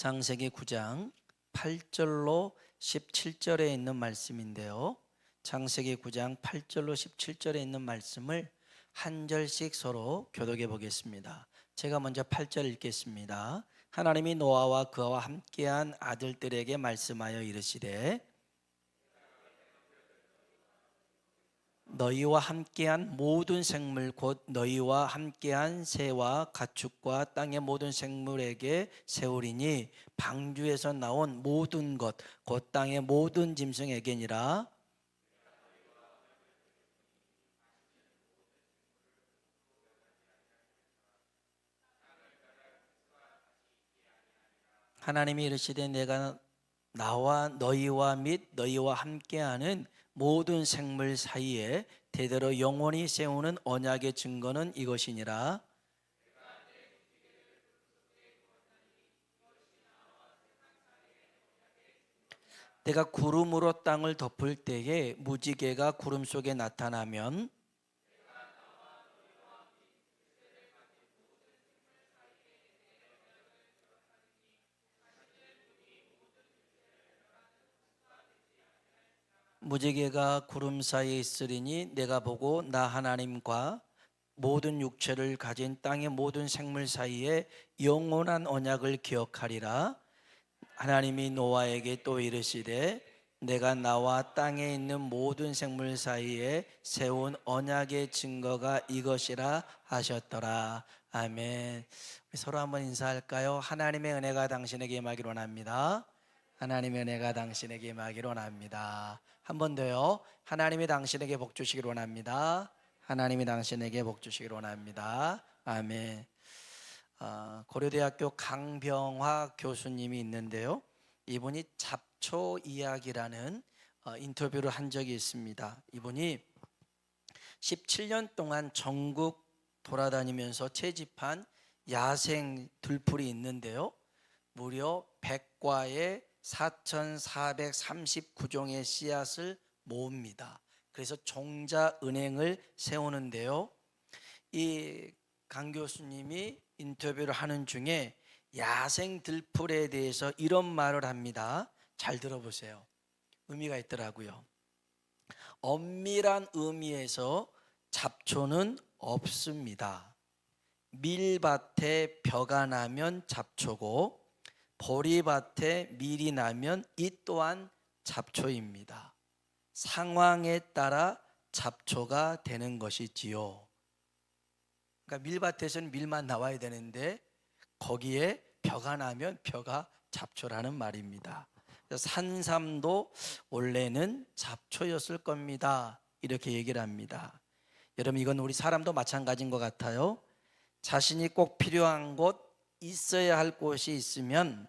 창세기 9장 8절로 17절에 있는 말씀인데요. 창세기 9장 8절로 17절에 있는 말씀을 한 절씩 서로 교독해 보겠습니다. 제가 먼저 8절 읽겠습니다. 하나님이 노아와 그와 함께한 아들들에게 말씀하여 이르시되 너희와 함께한 모든 생물 곧 너희와 함께한 새와 가축과 땅의 모든 생물에게 세우리니 방주에서 나온 모든 것 곧 땅의 모든 짐승에게니라. 하나님이 이르시되 내가 나와 너희와 및 너희와 함께하는 모든 생물 사이에 대대로 영원히 세우는 언약의 증거는 이것이니라. 내가 구름으로 땅을 덮을 때에 무지개가 구름 속에 나타나면 무지개가 구름 사이에 있으리니 내가 보고 나 하나님과 모든 육체를 가진 땅의 모든 생물 사이에 영원한 언약을 기억하리라. 하나님이 노아에게 또 이르시되 내가 나와 땅에 있는 모든 생물 사이에 세운 언약의 증거가 이것이라 하셨더라. 아멘. 우리 서로 한번 인사할까요? 하나님의 은혜가 당신에게 임하기를 원합니다. 하나님의 은혜가 당신에게 임하기를 원합니다. 한 번 더요. 하나님이 당신에게 복 주시기를 원합니다. 하나님이 당신에게 복 주시기를 원합니다. 아멘. 고려대학교 강병화 교수님이 있는데요. 이분이 잡초 이야기라는 인터뷰를 한 적이 있습니다. 이분이 17년 동안 전국 돌아다니면서 채집한 야생 들풀이 있는데요. 무려 100과의 4,439종의 씨앗을 모읍니다. 그래서 종자은행을 세우는데요. 이 강 교수님이 인터뷰를 하는 중에 야생 들풀에 대해서 이런 말을 합니다. 잘 들어보세요. 의미가 있더라고요. 엄밀한 의미에서 잡초는 없습니다. 밀밭에 벼가 나면 잡초고 보리밭에 밀이 나면 이 또한 잡초입니다. 상황에 따라 잡초가 되는 것이지요. 그러니까 밀밭에서는 밀만 나와야 되는데 거기에 벼가 나면 벼가 잡초라는 말입니다. 산삼도 원래는 잡초였을 겁니다. 이렇게 얘기를 합니다. 여러분, 이건 우리 사람도 마찬가지인 것 같아요. 자신이 꼭 필요한 곳, 있어야 할 곳이 있으면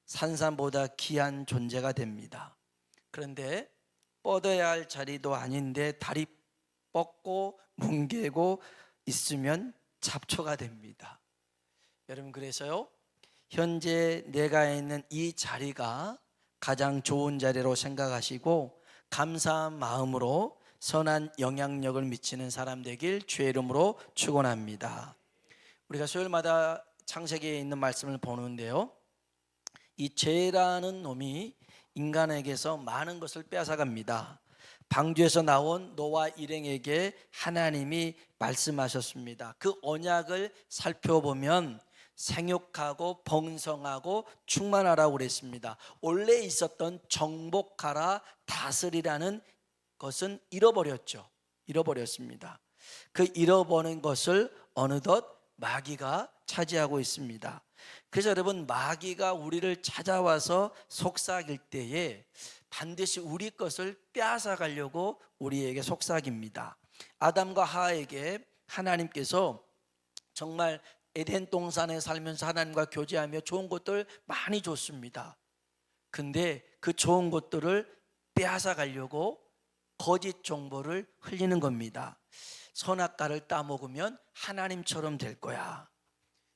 산삼보다 귀한 존재가 됩니다. 그런데 뻗어야 할 자리도 아닌데 다리 뻗고 뭉개고 있으면 잡초가 됩니다. 여러분, 그래서요, 현재 내가 있는 이 자리가 가장 좋은 자리로 생각하시고 감사한 마음으로 선한 영향력을 미치는 사람 되길 주의 이름으로 축원합니다. 우리가 수요일마다 창세기에 있는 말씀을 보는데요, 이 죄라는 놈이 인간에게서 많은 것을 빼앗아갑니다. 방주에서 나온 노아 일행에게 하나님이 말씀하셨습니다. 그 언약을 살펴보면 생육하고 번성하고 충만하라고 그랬습니다. 원래 있었던 정복하라 다스리라는 것은 잃어버렸습니다. 그 잃어버린 것을 어느덧 마귀가 차지하고 있습니다. 그래서 여러분, 마귀가 우리를 찾아와서 속삭일 때에 반드시 우리 것을 빼앗아 가려고 우리에게 속삭입니다. 아담과 하와에게 하나님께서 정말 에덴 동산에 살면서 하나님과 교제하며 좋은 것들 많이 줬습니다. 근데 그 좋은 것들을 빼앗아 가려고 거짓 정보를 흘리는 겁니다. 선악과를 따먹으면 하나님처럼 될 거야.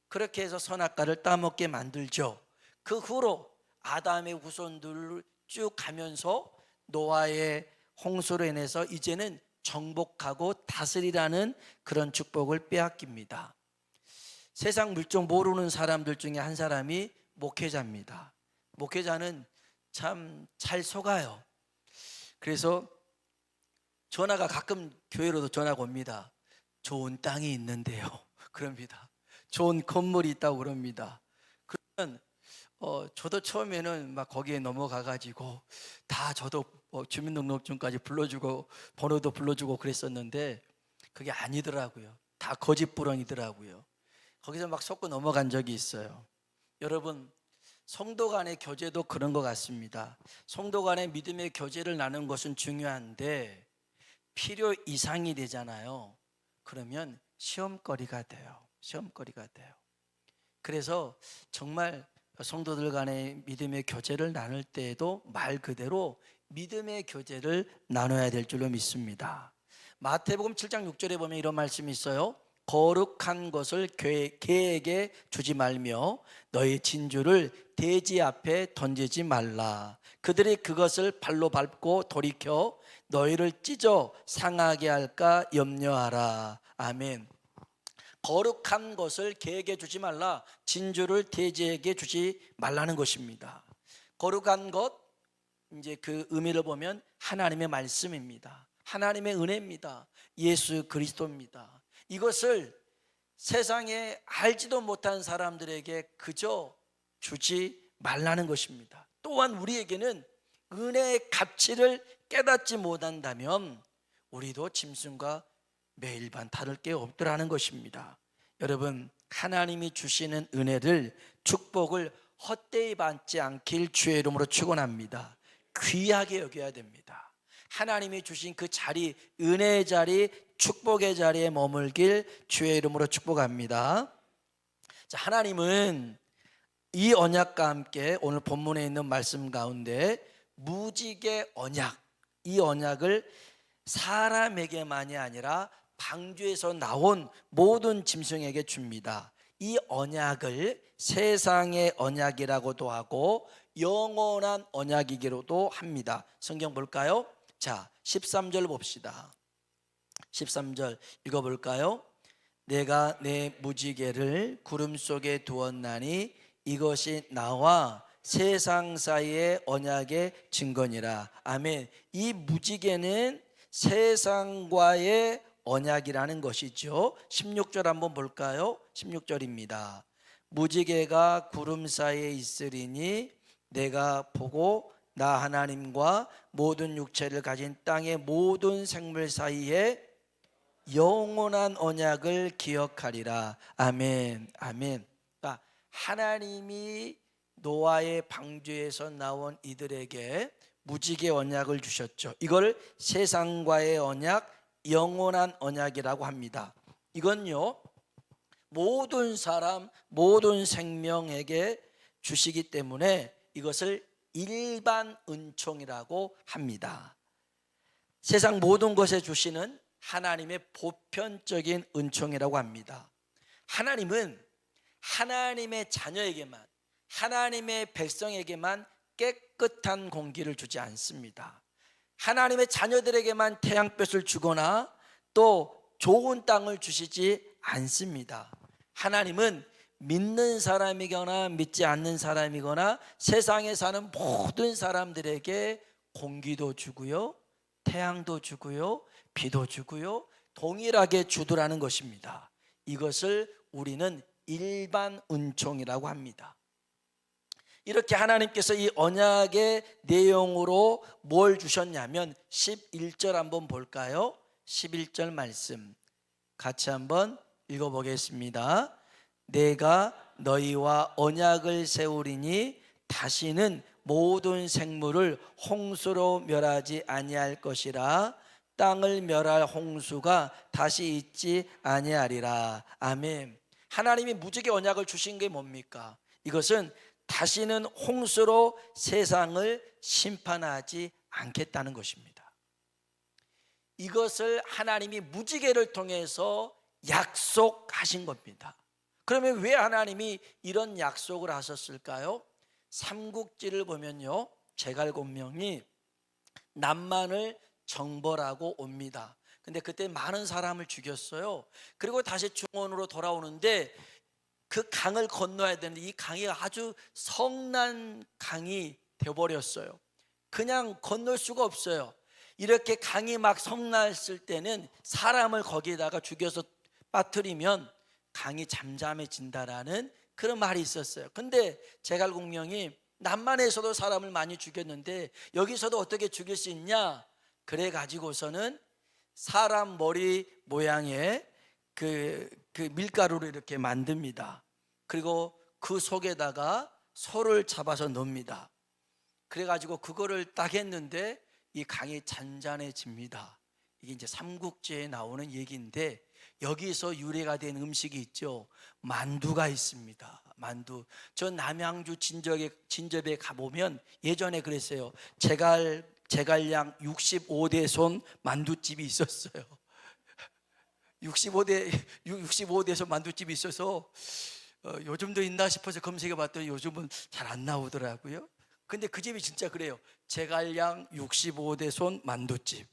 그렇게 해서 선악과를 따먹게 만들죠. 그 후로 아담의 후손들을 쭉 가면서 노아의 홍수로 인해서 이제는 정복하고 다스리라는 그런 축복을 빼앗깁니다. 세상 물정 모르는 사람들 중에 한 사람이 목회자입니다. 목회자는 참 잘 속아요. 그래서 전화가 가끔 교회로도 전화가 옵니다. 좋은 땅이 있는데요. 그럽니다. 좋은 건물이 있다고 그럽니다. 그러면 저도 처음에는 막 거기에 넘어가 가지고 다 저도 주민등록증까지 불러주고 번호도 불러주고 그랬었는데 그게 아니더라고요. 다 거짓부렁이더라고요. 거기서 막 속고 넘어간 적이 있어요. 여러분, 성도 간의 교제도 그런 것 같습니다. 성도 간의 믿음의 교제를 나누는 것은 중요한데 필요 이상이 되잖아요. 그러면 시험거리가 돼요. 시험거리가 돼요. 그래서 정말 성도들 간의 믿음의 교제를 나눌 때에도 말 그대로 믿음의 교제를 나눠야 될 줄로 믿습니다. 마태복음 7장 6절에 보면 이런 말씀이 있어요. 거룩한 것을 개에게 주지 말며 너희 진주를 돼지 앞에 던지지 말라. 그들이 그것을 발로 밟고 돌이켜 너희를 찢어 상하게 할까 염려하라. 아멘. 거룩한 것을 개에게 주지 말라. 진주를 돼지에게 주지 말라는 것입니다. 거룩한 것, 이제 그 의미를 보면 하나님의 말씀입니다. 하나님의 은혜입니다. 예수 그리스도입니다. 이것을 세상에 알지도 못한 사람들에게 그저 주지 말라는 것입니다. 또한 우리에게는 은혜의 가치를 깨닫지 못한다면 우리도 짐승과 매일반 다를 게 없더라는 것입니다. 여러분, 하나님이 주시는 은혜를, 축복을 헛되이 받지 않길 주의 이름으로 축원합니다. 귀하게 여겨야 됩니다. 하나님이 주신 그 자리, 은혜의 자리, 축복의 자리에 머물길 주의 이름으로 축복합니다. 자, 하나님은 이 언약과 함께 오늘 본문에 있는 말씀 가운데 무지개 언약, 이 언약을 사람에게만이 아니라 방주에서 나온 모든 짐승에게 줍니다. 이 언약을 세상의 언약이라고도 하고 영원한 언약이기로도 합니다. 성경 볼까요? 자, 13절 봅시다. 13절 읽어볼까요? 내가 내 무지개를 구름 속에 두었나니 이것이 나와 세상 사이의 언약의 증거니라. 아멘. 이 무지개는 세상과의 언약이라는 것이죠. 16절 한번 볼까요? 16절입니다. 무지개가 구름 사이에 있으리니 내가 보고 나 하나님과 모든 육체를 가진 땅의 모든 생물 사이에 영원한 언약을 기억하리라. 아멘. 아멘. 그러니까 하나님이 노아의 방주에서 나온 이들에게 무지개 언약을 주셨죠. 이걸 세상과의 언약, 영원한 언약이라고 합니다. 이건요, 모든 사람, 모든 생명에게 주시기 때문에 이것을 일반 은총이라고 합니다. 세상 모든 것에 주시는 하나님의 보편적인 은총이라고 합니다. 하나님은 하나님의 자녀에게만, 하나님의 백성에게만 깨끗한 공기를 주지 않습니다. 하나님의 자녀들에게만 태양볕을 주거나 또 좋은 땅을 주시지 않습니다. 하나님은 믿는 사람이거나 믿지 않는 사람이거나 세상에 사는 모든 사람들에게 공기도 주고요, 태양도 주고요, 비도 주고요, 동일하게 주더라는 것입니다. 이것을 우리는 일반 은총이라고 합니다. 이렇게 하나님께서 이 언약의 내용으로 뭘 주셨냐면 11절 한번 볼까요? 11절 말씀 같이 한번 읽어보겠습니다. 내가 너희와 언약을 세우리니 다시는 모든 생물을 홍수로 멸하지 아니할 것이라. 땅을 멸할 홍수가 다시 있지 아니하리라. 아멘. 하나님이 무지개 언약을 주신 게 뭡니까? 이것은 다시는 홍수로 세상을 심판하지 않겠다는 것입니다. 이것을 하나님이 무지개를 통해서 약속하신 겁니다. 그러면 왜 하나님이 이런 약속을 하셨을까요? 삼국지를 보면요, 제갈공명이 남만을 정벌하고 옵니다. 근데 그때 많은 사람을 죽였어요. 그리고 다시 중원으로 돌아오는데 그 강을 건너야 되는데 이 강이 아주 성난 강이 되어버렸어요. 그냥 건널 수가 없어요. 이렇게 강이 막 성났을 때는 사람을 거기에다가 죽여서 빠뜨리면 강이 잠잠해진다라는 그런 말이 있었어요. 근데 제갈공명이 남만에서도 사람을 많이 죽였는데 여기서도 어떻게 죽일 수 있냐? 그래 가지고서는 사람 머리 모양의 그 밀가루를 이렇게 만듭니다. 그리고 그 속에다가 소를 잡아서 넣습니다. 그래가지고 그거를 딱 했는데 이 강이 잔잔해집니다. 이게 이제 삼국지에 나오는 얘기인데 여기서 유래가 된 음식이 있죠. 만두가 있습니다. 만두. 저 남양주 진접에 가보면 예전에 그랬어요. 제갈량 65대 손 만두집이 있었어요. 65대에서 만두집이 있어서 요즘도 있나 싶어서 검색해 봤더니 요즘은 잘 안 나오더라고요. 근데 그 집이 진짜 그래요. 제갈량 65대 손 만두집.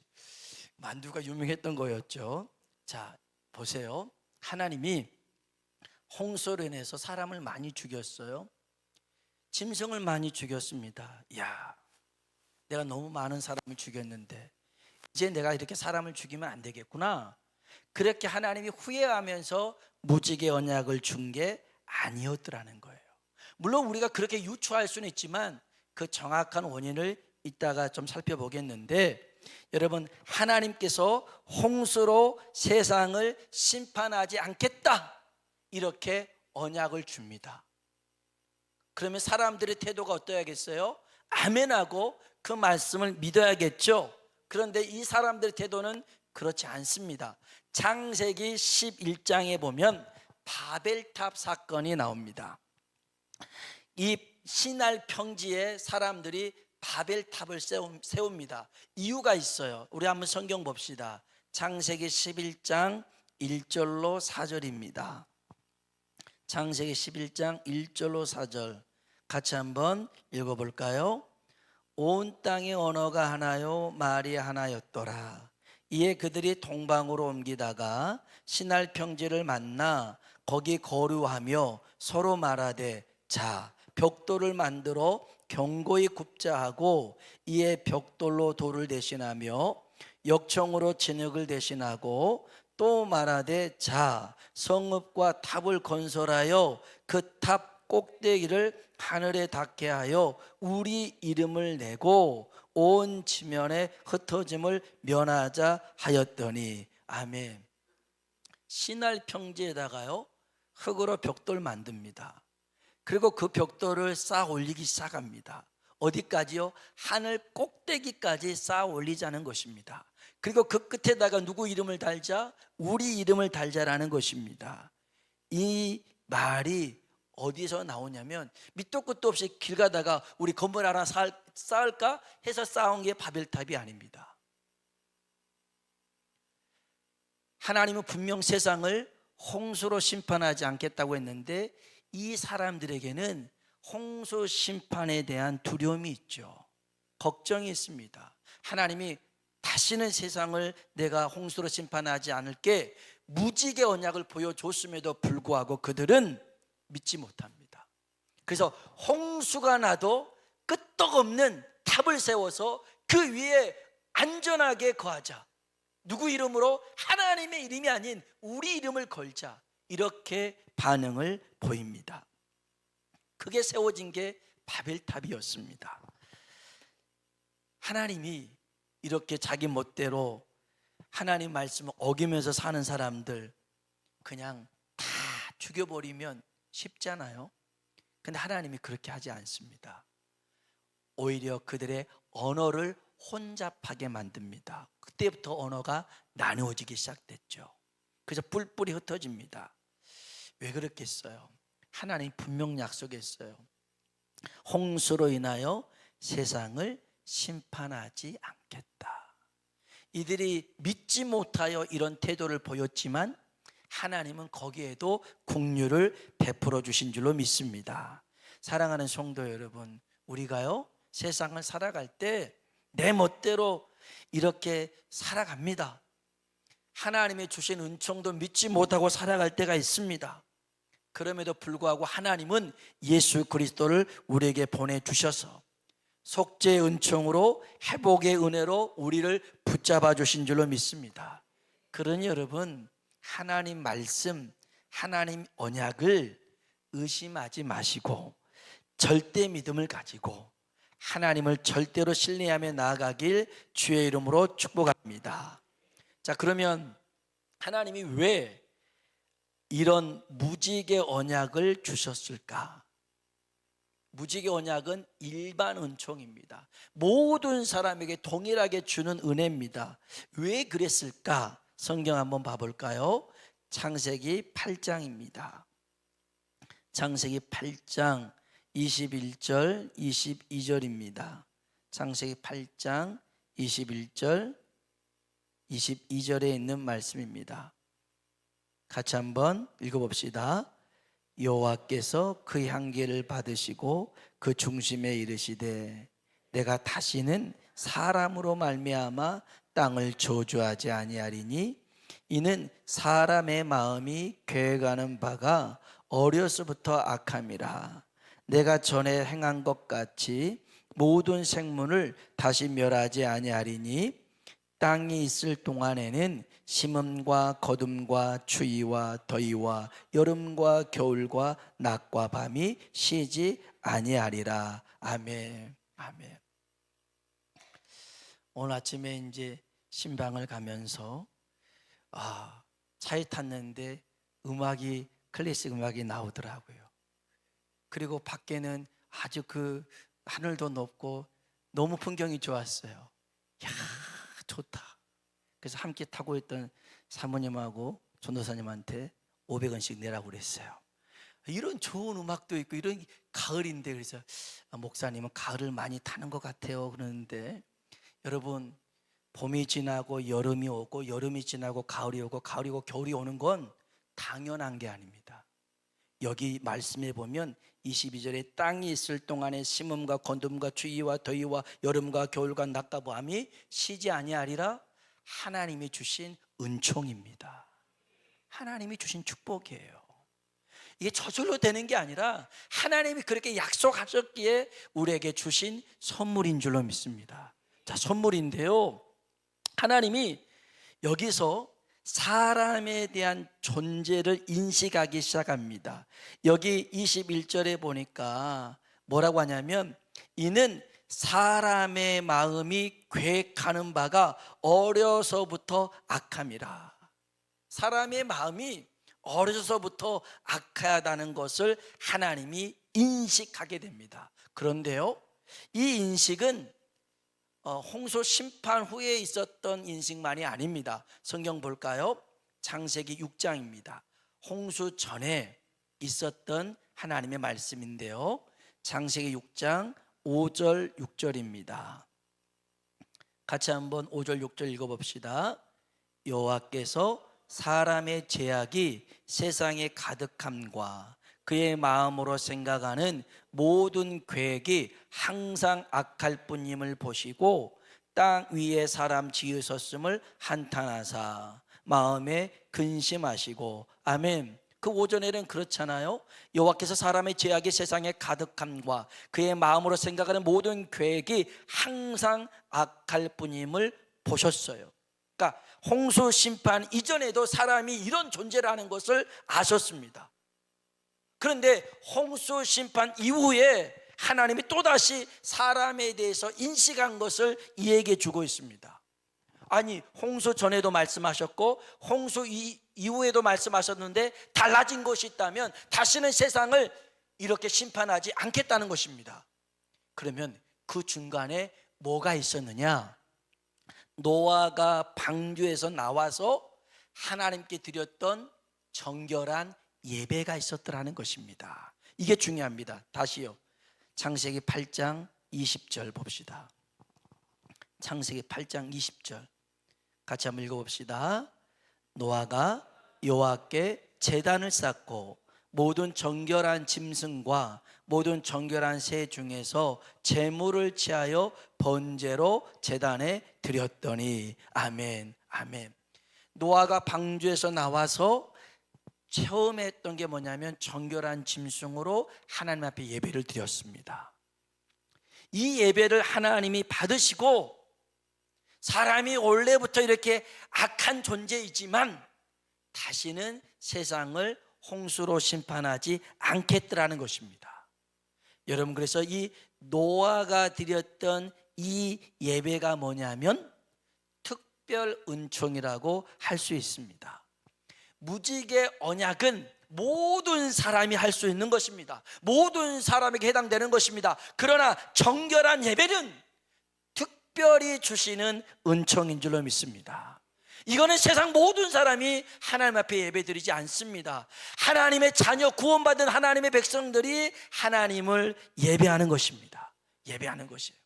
만두가 유명했던 거였죠. 자, 보세요. 하나님이 홍수로 인해서 사람을 많이 죽였어요. 짐승을 많이 죽였습니다. 야, 내가 너무 많은 사람을 죽였는데 이제 내가 이렇게 사람을 죽이면 안 되겠구나. 그렇게 하나님이 후회하면서 무지개 언약을 준 게 아니었더라는 거예요. 물론 우리가 그렇게 유추할 수는 있지만 그 정확한 원인을 이따가 좀 살펴보겠는데, 여러분, 하나님께서 홍수로 세상을 심판하지 않겠다 이렇게 언약을 줍니다. 그러면 사람들의 태도가 어떠야겠어요? 아멘하고 그 말씀을 믿어야겠죠. 그런데 이 사람들의 태도는 그렇지 않습니다. 창세기 11장에 보면 바벨탑 사건이 나옵니다. 이 시날 평지에 사람들이 바벨탑을 세웁니다. 이유가 있어요. 우리 한번 성경 봅시다. 창세기 11장 1절로 4절입니다. 창세기 11장 1절로 4절 같이 한번 읽어볼까요? 온 땅의 언어가 하나요 말이 하나였더라. 이에 그들이 동방으로 옮기다가 시날 평지를 만나 거기 거류하며 서로 말하되, 자, 벽돌을 만들어 견고히 굽자 하고, 이에 벽돌로 돌을 대신하며 역청으로 진흙을 대신하고, 또 말하되, 자, 성읍과 탑을 건설하여 그 탑 꼭대기를 하늘에 닿게 하여 우리 이름을 내고 온 지면에 흩어짐을 면하자 하였더니. 아멘. 시날 평지에다가요 흙으로 벽돌 만듭니다. 그리고 그 벽돌을 쌓아 올리기 시작합니다. 어디까지요? 하늘 꼭대기까지 쌓아 올리자는 것입니다. 그리고 그 끝에다가 누구 이름을 달자? 우리 이름을 달자라는 것입니다. 이 말이 어디서 나오냐면 밑도 끝도 없이 길 가다가 우리 건물 하나 쌓을까 해서 쌓은 게 바벨탑이 아닙니다. 하나님은 분명 세상을 홍수로 심판하지 않겠다고 했는데 이 사람들에게는 홍수 심판에 대한 두려움이 있죠. 걱정이 있습니다. 하나님이 다시는 세상을 내가 홍수로 심판하지 않을게 무지개 언약을 보여줬음에도 불구하고 그들은 믿지 못합니다. 그래서 홍수가 나도 끄떡없는 탑을 세워서 그 위에 안전하게 거하자. 누구 이름으로? 하나님의 이름이 아닌 우리 이름을 걸자. 이렇게 반응을 보입니다. 그게 세워진 게 바벨탑이었습니다. 하나님이 이렇게 자기 멋대로 하나님 말씀을 어기면서 사는 사람들 그냥 다 죽여버리면 쉽잖아요. 근데 하나님이 그렇게 하지 않습니다. 오히려 그들의 언어를 혼잡하게 만듭니다. 그때부터 언어가 나누어지기 시작됐죠. 그래서 뿔뿔이 흩어집니다. 왜 그렇겠어요? 하나님 분명 약속했어요. 홍수로 인하여 세상을 심판하지 않겠다. 이들이 믿지 못하여 이런 태도를 보였지만 하나님은 거기에도 긍휼을 베풀어 주신 줄로 믿습니다. 사랑하는 성도 여러분, 우리가요 세상을 살아갈 때 내 멋대로 이렇게 살아갑니다. 하나님이 주신 은총도 믿지 못하고 살아갈 때가 있습니다. 그럼에도 불구하고 하나님은 예수 그리스도를 우리에게 보내주셔서 속죄의 은총으로 회복의 은혜로 우리를 붙잡아 주신 줄로 믿습니다. 그러니 여러분, 하나님 말씀, 하나님 언약을 의심하지 마시고 절대 믿음을 가지고 하나님을 절대로 신뢰하며 나아가길 주의 이름으로 축복합니다. 자, 그러면 하나님이 왜 이런 무지개 언약을 주셨을까? 무지개 언약은 일반 은총입니다. 모든 사람에게 동일하게 주는 은혜입니다. 왜 그랬을까? 성경 한번 봐볼까요? 창세기 8장입니다. 창세기 8장 21절 22절입니다. 창세기 8장 21절 22절에 있는 말씀입니다. 같이 한번 읽어봅시다. 여호와께서 그 향기를 받으시고 그 중심에 이르시되 내가 다시는 사람으로 말미암아 땅을 저주하지 아니하리니 이는 사람의 마음이 계획하는 바가 어려서부터 악함이라. 내가 전에 행한 것 같이 모든 생물을 다시 멸하지 아니하리니 땅이 있을 동안에는 심음과 거둠과 추위와 더위와 여름과 겨울과 낮과 밤이 쉬지 아니하리라. 아멘. 아멘. 오늘 아침에 이제 신방을 가면서 차에 탔는데 클래식 음악이 나오더라고요. 그리고 밖에는 아주 그 하늘도 높고 너무 풍경이 좋았어요. 야, 좋다. 그래서 함께 타고 있던 사모님하고 전도사님한테 500원씩 내라고 그랬어요. 이런 좋은 음악도 있고 이런 가을인데, 그래서 목사님은 가을을 많이 타는 것 같아요 그러는데, 여러분, 봄이 지나고 여름이 오고 여름이 지나고 가을이 오고 가을이 오고 겨울이 오는 건 당연한 게 아닙니다. 여기 말씀에 보면 22절에 땅이 있을 동안에 심음과 건둠과 추위와 더위와 여름과 겨울과 낮과 밤이 쉬지 아니하리라. 하나님이 주신 은총입니다. 하나님이 주신 축복이에요. 이게 저절로 되는 게 아니라 하나님이 그렇게 약속하셨기에 우리에게 주신 선물인 줄로 믿습니다. 자, 선물인데요, 하나님이 여기서 사람에 대한 존재를 인식하기 시작합니다. 여기 21절에 보니까 뭐라고 하냐면 이는 사람의 마음이 계획하는 바가 어려서부터 악함이라. 사람의 마음이 어려서부터 악하다는 것을 하나님이 인식하게 됩니다. 그런데요, 이 인식은 홍수 심판 후에 있었던 인식만이 아닙니다. 성경 볼까요? 창세기 6장입니다. 홍수 전에 있었던 하나님의 말씀인데요, 창세기 6장 5절 6절입니다. 같이 한번 5절 6절 읽어봅시다. 여호와께서 사람의 죄악이 세상에 가득함과 그의 마음으로 생각하는 모든 계획이 항상 악할 뿐임을 보시고 땅 위에 사람 지으셨음을 한탄하사 마음에 근심하시고. 아멘. 그 오전에는 그렇잖아요. 여호와께서 사람의 죄악이 세상에 가득함과 그의 마음으로 생각하는 모든 계획이 항상 악할 뿐임을 보셨어요. 그러니까 홍수 심판 이전에도 사람이 이런 존재라는 것을 아셨습니다. 그런데 홍수 심판 이후에 하나님이 또다시 사람에 대해서 인식한 것을 이에게 주고 있습니다. 아니, 홍수 전에도 말씀하셨고 홍수 이후에도 말씀하셨는데 달라진 것이 있다면 다시는 세상을 이렇게 심판하지 않겠다는 것입니다. 그러면 그 중간에 뭐가 있었느냐? 노아가 방주에서 나와서 하나님께 드렸던 정결한 예배가 있었더라는 것입니다. 이게 중요합니다. 다시요, 창세기 8장 20절 봅시다. 창세기 8장 20절 같이 한번 읽어봅시다. 노아가 여호와께 제단을 쌓고 모든 정결한 짐승과 모든 정결한 새 중에서 제물을 취하여 번제로 제단에 드렸더니. 아멘. 아멘. 노아가 방주에서 나와서 처음 했던 게 뭐냐면 정결한 짐승으로 하나님 앞에 예배를 드렸습니다. 이 예배를 하나님이 받으시고 사람이 원래부터 이렇게 악한 존재이지만 다시는 세상을 홍수로 심판하지 않겠더라는 것입니다. 여러분, 그래서 이 노아가 드렸던 이 예배가 뭐냐면 특별 은총이라고 할 수 있습니다. 무지개 언약은 모든 사람이 할 수 있는 것입니다. 모든 사람에게 해당되는 것입니다. 그러나 정결한 예배는 특별히 주시는 은총인 줄로 믿습니다. 이거는 세상 모든 사람이 하나님 앞에 예배드리지 않습니다. 하나님의 자녀, 구원받은 하나님의 백성들이 하나님을 예배하는 것입니다. 예배하는 것이에요.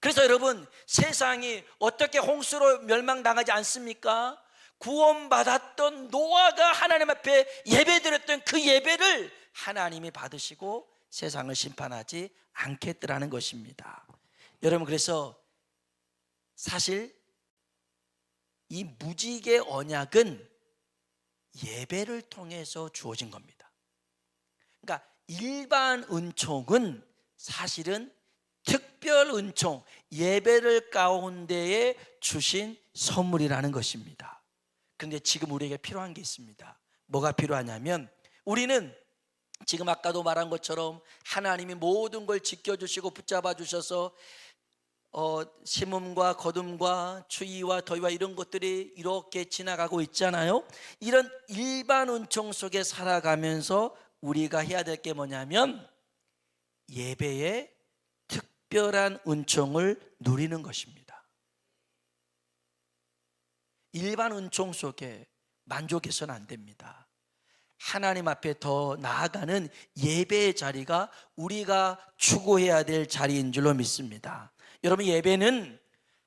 그래서 여러분, 세상이 어떻게 홍수로 멸망당하지 않습니까? 구원받았던 노아가 하나님 앞에 예배드렸던 그 예배를 하나님이 받으시고 세상을 심판하지 않겠더라는 것입니다. 여러분, 그래서 사실 이 무지개 언약은 예배를 통해서 주어진 겁니다. 그러니까 일반 은총은 사실은 특별 은총, 예배를 가운데에 주신 선물이라는 것입니다. 그런데 지금 우리에게 필요한 게 있습니다. 뭐가 필요하냐면, 우리는 지금 아까도 말한 것처럼 하나님이 모든 걸 지켜주시고 붙잡아 주셔서 심음과 거둠과 추위와 더위와 이런 것들이 이렇게 지나가고 있잖아요. 이런 일반 은총 속에 살아가면서 우리가 해야 될 게 뭐냐면 예배의 특별한 은총을 누리는 것입니다. 일반 은총 속에 만족해서는 안 됩니다. 하나님 앞에 더 나아가는 예배의 자리가 우리가 추구해야 될 자리인 줄로 믿습니다. 여러분, 예배는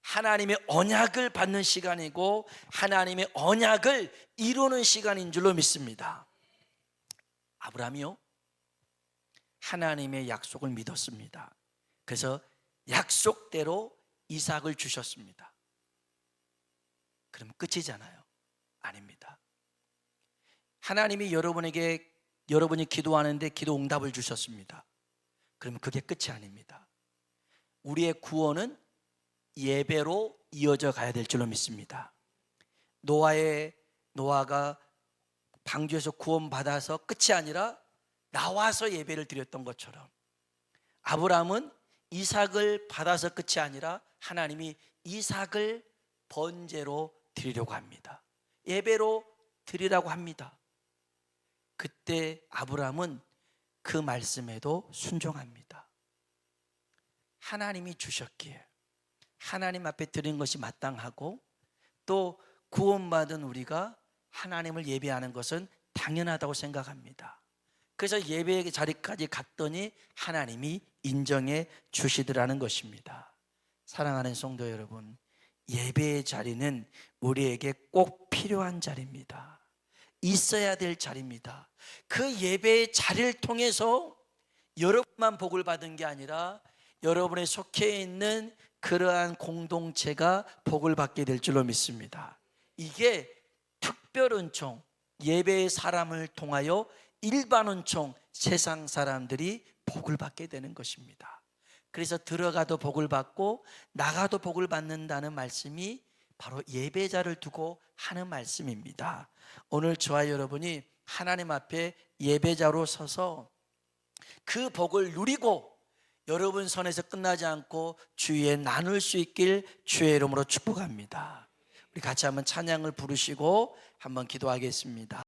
하나님의 언약을 받는 시간이고 하나님의 언약을 이루는 시간인 줄로 믿습니다. 아브라함이요, 하나님의 약속을 믿었습니다. 그래서 약속대로 이삭을 주셨습니다. 그럼 끝이잖아요? 아닙니다. 하나님이 여러분이 기도하는데 기도 응답을 주셨습니다. 그러면 그게 끝이 아닙니다. 우리의 구원은 예배로 이어져 가야 될 줄로 믿습니다. 노아가 방주에서 구원받아서 끝이 아니라 나와서 예배를 드렸던 것처럼, 아브라함은 이삭을 받아서 끝이 아니라 하나님이 이삭을 번제로 드리려고 합니다. 예배로 드리라고 합니다. 그때 아브라함은 그 말씀에도 순종합니다. 하나님이 주셨기에 하나님 앞에 드린 것이 마땅하고, 또 구원받은 우리가 하나님을 예배하는 것은 당연하다고 생각합니다. 그래서 예배의 자리까지 갔더니 하나님이 인정해 주시더라는 것입니다. 사랑하는 성도 여러분, 예배의 자리는 우리에게 꼭 필요한 자리입니다. 있어야 될 자리입니다. 그 예배의 자리를 통해서 여러분만 복을 받은 게 아니라 여러분의 속해 있는 그러한 공동체가 복을 받게 될 줄로 믿습니다. 이게 특별 은총, 예배의 사람을 통하여 일반 은총, 세상 사람들이 복을 받게 되는 것입니다. 그래서 들어가도 복을 받고 나가도 복을 받는다는 말씀이 바로 예배자를 두고 하는 말씀입니다. 오늘 저와 여러분이 하나님 앞에 예배자로 서서 그 복을 누리고 여러분 선에서 끝나지 않고 주위에 나눌 수 있길 주의 이름으로 축복합니다. 우리 같이 한번 찬양을 부르시고 한번 기도하겠습니다.